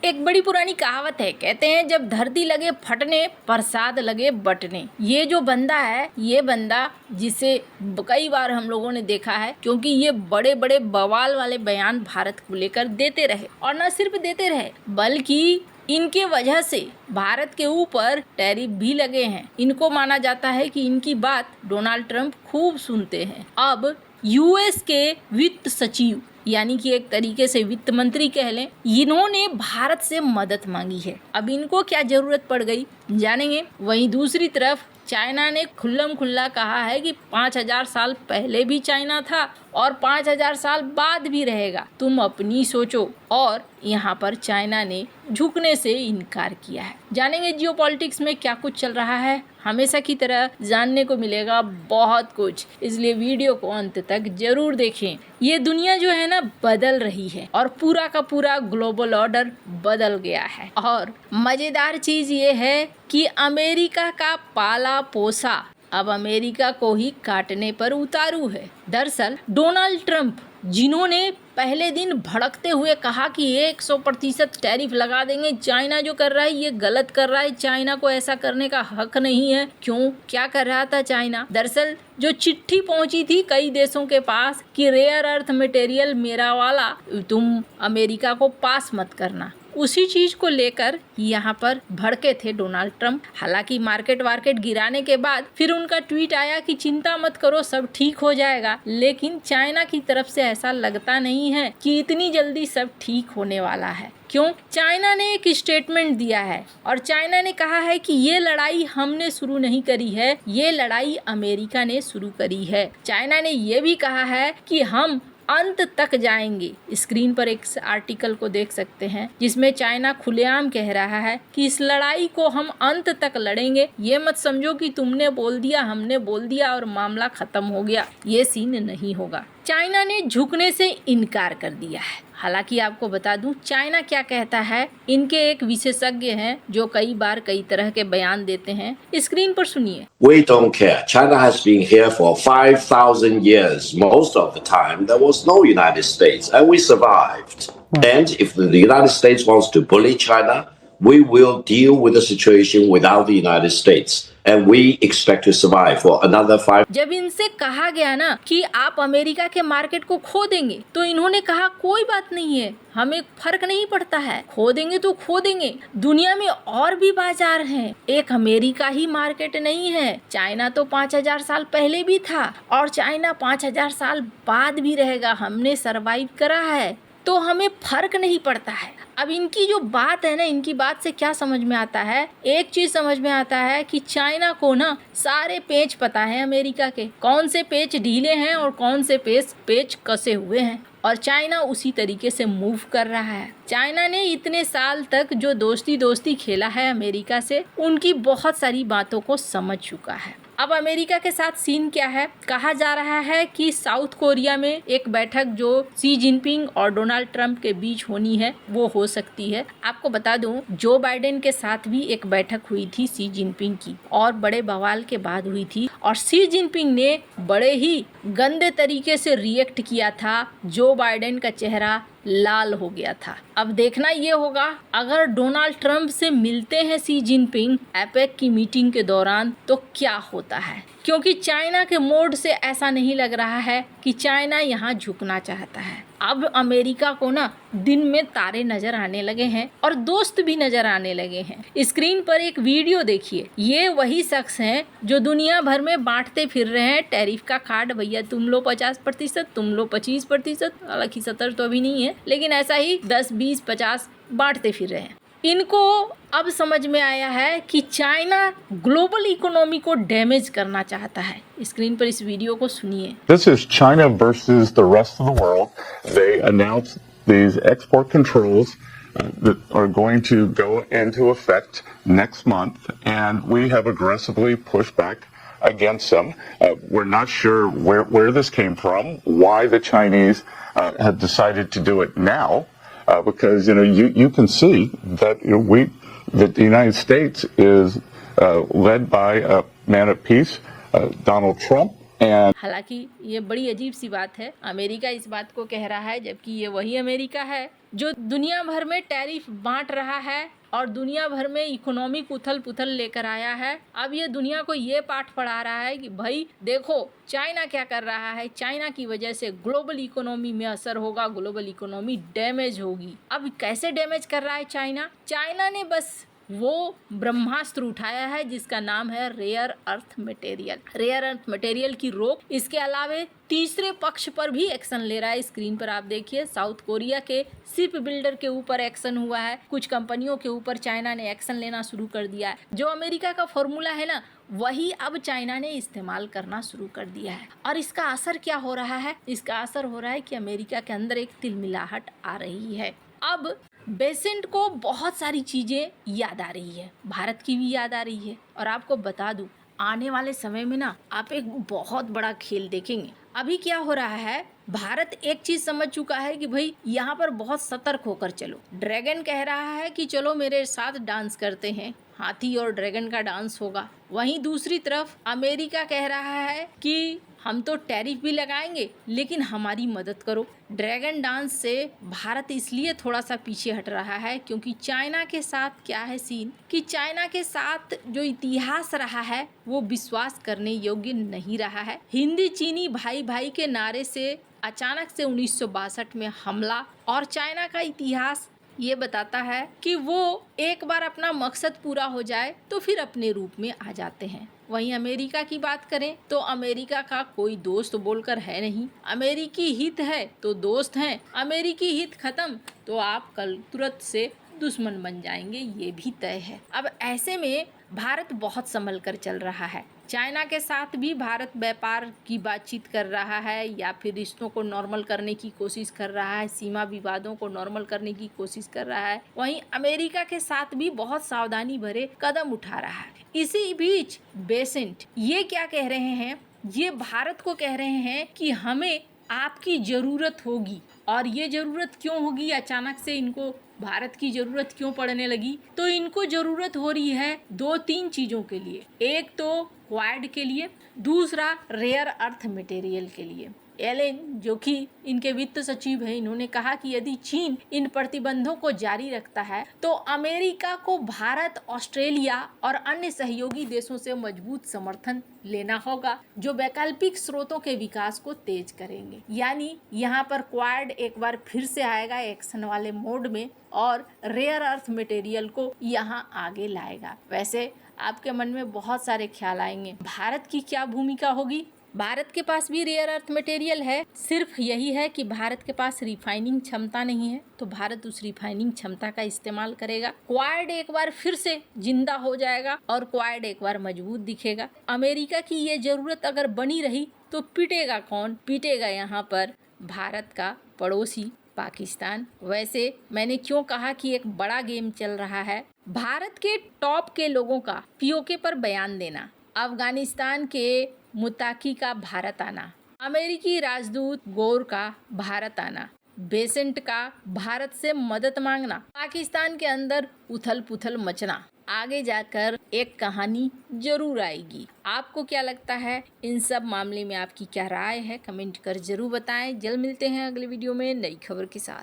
एक बड़ी पुरानी कहावत है, कहते हैं जब धरती लगे फटने प्रसाद लगे बटने। ये जो बंदा है, ये बंदा जिसे कई बार हम लोगों ने देखा है, क्योंकि ये बड़े बड़े बवाल वाले बयान भारत को लेकर देते रहे, और न सिर्फ देते रहे बल्कि इनके वजह से भारत के ऊपर टैरिफ भी लगे हैं। इनको माना जाता है कि इनकी बात डोनाल्ड ट्रंप खूब सुनते हैं। अब यूएस के वित्त सचिव यानी कि एक तरीके से वित्त मंत्री कह लें, इन्होंने भारत से मदद मांगी है। अब इनको क्या जरूरत पड़ गई जानेंगे। वहीं दूसरी तरफ चाइना ने खुल्लम खुल्ला कहा है कि 5000 साल पहले भी चाइना था और 5000 साल बाद भी रहेगा, तुम अपनी सोचो। और यहाँ पर चाइना ने झुकने से इनकार किया है। जानेंगे जियोपॉलिटिक्स में क्या कुछ चल रहा है। हमेशा की तरह जानने को मिलेगा बहुत कुछ, इसलिए वीडियो को अंत तक जरूर देखें। ये दुनिया जो है ना बदल रही है और पूरा का पूरा ग्लोबल ऑर्डर बदल गया है। और मजेदार चीज ये है कि अमेरिका का पाला पोसा अब अमेरिका को ही काटने पर उतारू है। दरअसल डोनाल्ड ट्रंप, जिन्होंने पहले दिन भड़कते हुए कहा कि 100% टैरिफ लगा देंगे, चाइना जो कर रहा है ये गलत कर रहा है, चाइना को ऐसा करने का हक नहीं है। क्यों, क्या कर रहा था चाइना? दरअसल जो चिट्ठी पहुंची थी कई देशों के पास कि रेयर अर्थ मटेरियल मेरा वाला, तुम अमेरिका को पास मत करना, उसी चीज को लेकर यहाँ पर भड़के थे डोनाल्ड ट्रंप। हालांकि मार्केट गिराने के बाद फिर उनका ट्वीट आया कि चिंता मत करो, सब ठीक हो जाएगा। लेकिन चाइना की तरफ से ऐसा लगता नहीं है कि इतनी जल्दी सब ठीक होने वाला है। क्यों? चाइना ने एक स्टेटमेंट दिया है और चाइना ने कहा है कि ये लड़ाई हमने शुरू नहीं करी है, ये लड़ाई अमेरिका ने शुरू करी है। चाइना ने ये भी कहा है कि हम अंत तक जाएंगे। स्क्रीन पर एक आर्टिकल को देख सकते हैं जिसमें चाइना खुलेआम कह रहा है कि इस लड़ाई को हम अंत तक लड़ेंगे। ये मत समझो कि तुमने बोल दिया, हमने बोल दिया और मामला खत्म हो गया, ये सीन नहीं होगा। चाइना ने झुकने से इनकार कर दिया है। हालांकि आपको बता दूं चाइना क्या कहता है, इनके एक विशेषज्ञ हैं जो कई बार कई तरह के बयान देते हैं। स्क्रीन पर सुनिए। We don't care. China has been here for 5,000 years. Most of the time, there was no United States, and we survived. And if the United States wants to bully China, we will deal with the situation without the United States. And we expect to survive for another 5. जब इनसे कहा गया ना कि आप America के market को खो देंगे, तो इन्होंने कहा कोई बात नहीं है, हमें फर्क नहीं पड़ता है, खो देंगे तो खो देंगे। दुनिया में और भी बाजार हैं, एक अमेरिका ही मार्केट नहीं है। चाइना तो 5000 साल पहले भी था और चाइना 5000 साल बाद भी रहेगा। हमने सरवाइव करा है, तो हमें फर्क नहीं पड़ता है। अब इनकी जो बात है ना, इनकी बात से क्या समझ में आता है? एक चीज समझ में आता है कि चाइना को ना सारे पेच पता है अमेरिका के, कौन से पेच ढीले हैं और कौन से पेच कसे हुए हैं, और चाइना उसी तरीके से मूव कर रहा है। चाइना ने इतने साल तक जो दोस्ती खेला है अमेरिका से, उनकी बहुत सारी बातों को समझ चुका है। अब अमेरिका के साथ सीन क्या है? कहा जा रहा है कि साउथ कोरिया में एक बैठक जो शी जिनपिंग और डोनाल्ड ट्रंप के बीच होनी है वो हो सकती है। आपको बता दूं जो बाइडेन के साथ भी एक बैठक हुई थी शी जिनपिंग की, और बड़े बवाल के बाद हुई थी, और शी जिनपिंग ने बड़े ही गंदे तरीके से रिएक्ट किया था। जो बाइडेन का चेहरा लाल हो गया था। अब देखना ये होगा अगर डोनाल्ड ट्रंप से मिलते हैं शी जिनपिंग एपेक की मीटिंग के दौरान तो क्या होता है, क्योंकि चाइना के मोड से ऐसा नहीं लग रहा है कि चाइना यहाँ झुकना चाहता है। अब अमेरिका को ना दिन में तारे नजर आने लगे हैं और दोस्त भी नजर आने लगे हैं। स्क्रीन पर एक वीडियो देखिए, ये वही शख्स हैं जो दुनिया भर में बांटते फिर रहे हैं टैरिफ का कार्ड। भैया तुम लो 50%, तुम लो 25%, हालांकि 70 तो अभी नहीं है, लेकिन ऐसा ही 10, 20, 50 बांटते फिर रहे हैं। इनको अब समझ में आया है कि चाइना ग्लोबल इकोनॉमी को डैमेज करना चाहता है। स्क्रीन पर इस वीडियो को सुनिए। This is China versus the rest of the world. They announced these export controls that are going to go into effect next month, and we have aggressively pushed back against them. We're not sure where this came from, why the Chinese have decided to do it now. Because you can see that that the United States is led by a man of peace, Donald Trump. हालांकि ये बड़ी अजीब सी बात है, America इस बात को कह रहा है जबकि ये वही अमेरिका है जो दुनिया भर में टैरिफ बांट रहा है और दुनिया भर में इकोनॉमिक उथल पुथल लेकर आया है। अब ये दुनिया को ये पाठ पढ़ा रहा है कि भाई देखो चाइना क्या कर रहा है, चाइना की वजह से ग्लोबल इकोनॉमी में असर होगा, ग्लोबल इकोनॉमी डैमेज होगी। अब कैसे डैमेज कर रहा है चाइना? चाइना ने बस वो ब्रह्मास्त्र उठाया है जिसका नाम है rare earth material. Rare earth material की रोक, इसके अलावे तीसरे पक्ष पर भी एक्शन ले रहा है। स्क्रीन पर आप देखिए, साउथ कोरिया के शिप बिल्डर के ऊपर एक्शन हुआ है, कुछ कंपनियों के ऊपर चाइना ने एक्शन लेना शुरू कर दिया है। जो अमेरिका का फॉर्मूला है ना, वही अब चाइना ने इस्तेमाल करना शुरू कर दिया है। और इसका असर क्या हो रहा है? इसका असर हो रहा है कि अमेरिका के अंदर एक तिलमिलाहट आ रही है। अब बेसेंट को बहुत सारी चीजें याद आ रही है, भारत की भी याद आ रही है। और आपको बता दूं, आने वाले समय में ना आप एक बहुत बड़ा खेल देखेंगे। अभी क्या हो रहा है, भारत एक चीज समझ चुका है कि भाई यहाँ पर बहुत सतर्क होकर चलो। ड्रैगन कह रहा है कि चलो मेरे साथ डांस करते हैं, हाथी और ड्रैगन का डांस होगा। वहीं दूसरी तरफ अमेरिका कह रहा है कि हम तो टैरिफ भी लगाएंगे लेकिन हमारी मदद करो। ड्रैगन डांस से भारत इसलिए थोड़ा सा पीछे हट रहा है क्योंकि चाइना के साथ क्या है सीन कि चाइना के साथ जो इतिहास रहा है वो विश्वास करने योग्य नहीं रहा है। हिंदी चीनी भाई भाई के नारे से अचानक से 1962 में हमला, और चाइना का इतिहास ये बताता है कि वो एक बार अपना मकसद पूरा हो जाए तो फिर अपने रूप में आ जाते हैं। वहीं अमेरिका की बात करें तो अमेरिका का कोई दोस्त बोलकर है नहीं। अमेरिकी हित है तो दोस्त हैं, अमेरिकी हित खत्म तो आप कल तुरंत से दुश्मन बन जाएंगे, ये भी तय है। अब ऐसे में भारत बहुत संभल कर चल रहा है। चाइना के साथ भी भारत व्यापार की बातचीत कर रहा है या फिर रिश्तों को नॉर्मल करने की कोशिश कर रहा है, सीमा विवादों को नॉर्मल करने की कोशिश कर रहा है। वहीं अमेरिका के साथ भी बहुत सावधानी भरे कदम उठा रहा है। इसी बीच बेसेंट ये क्या कह रहे हैं, ये भारत को कह रहे हैं कि हमें आपकी जरूरत होगी। और ये जरूरत क्यों होगी? अचानक से इनको भारत की जरूरत क्यों पड़ने लगी? तो इनको जरूरत हो रही है 2-3 चीजों के लिए। एक तो क्वाड के लिए, दूसरा रेयर अर्थ मटेरियल के लिए। एलेन जो कि इनके वित्त सचिव है, इन्होंने कहा कि यदि चीन इन प्रतिबंधों को जारी रखता है तो अमेरिका को भारत, ऑस्ट्रेलिया और अन्य सहयोगी देशों से मजबूत समर्थन लेना होगा जो वैकल्पिक स्रोतों के विकास को तेज करेंगे। यानी यहाँ पर क्वाड एक बार फिर से आएगा एक्शन वाले मोड में और रेयर अर्थ मटेरियल को यहाँ आगे लाएगा। वैसे आपके मन में बहुत सारे ख्याल आएंगे, भारत की क्या भूमिका होगी? भारत के पास भी रेयर अर्थ मटेरियल है, सिर्फ यही है कि भारत के पास रिफाइनिंग क्षमता नहीं है, तो भारत उस रिफाइनिंग क्षमता का इस्तेमाल करेगा। क्वाड एक बार फिर से जिंदा हो जाएगा और क्वाड एक बार मजबूत दिखेगा। अमेरिका की ये जरूरत अगर बनी रही तो पिटेगा कौन? पिटेगा यहाँ पर भारत का पड़ोसी पाकिस्तान। वैसे मैंने क्यों कहा कि एक बड़ा गेम चल रहा है? भारत के टॉप के लोगों का पीओके पर बयान देना, अफगानिस्तान के मुत्ताकी का भारत आना, अमेरिकी राजदूत गौर का भारत आना, बेसेंट का भारत से मदद मांगना, पाकिस्तान के अंदर उथल पुथल मचना, आगे जाकर एक कहानी जरूर आएगी। आपको क्या लगता है? इन सब मामले में आपकी क्या राय है? कमेंट कर जरूर बताएं। जल्द मिलते हैं अगले वीडियो में नई खबर के साथ।